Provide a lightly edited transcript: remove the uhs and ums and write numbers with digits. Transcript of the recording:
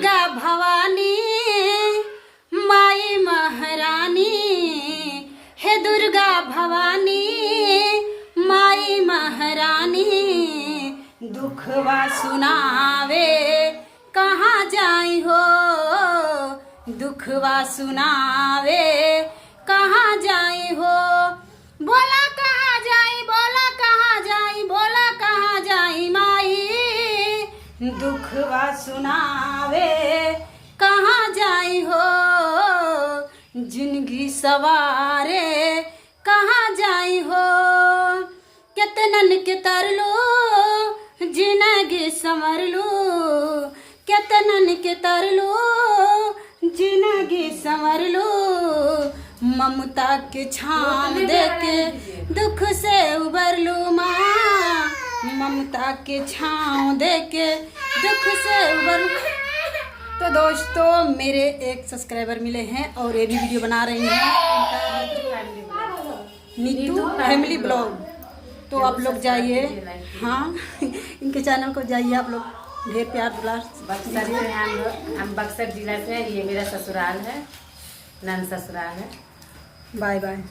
दुर्गा भवानी माई महारानी, हे दुर्गा भवानी माई महारानी, दुखवा सुनावे कहाँ जाई हो, दुखवा सुनावे कहाँ जाई हो, बोला कहाँ जाई, बोला कहाँ जाई, बोला कहाँ जाई माई, दुखवा सुनावे कहाँ जाई हो, जिंदगी सवारे कहाँ जाई हो, केतनन के तरलो जिंदगी संवर लो, केतनन के तरलो जिंदगी संवर लो, ममता के छाम देके दुख से उबर लो माँ, ममता के छाँव देके दुख से उबर। तो दोस्तों मेरे एक सब्सक्राइबर मिले हैं और ये भी वीडियो बना रही हैं, नीतू फैमिली ब्लॉग। तो आप लोग जाइए, हाँ इनके चैनल को जाइए आप लोग, ढेर प्यार दुलार। बक्सर से हम बक्सर जिला से, ये मेरा ससुराल है, नन ससुराल है। Bye by.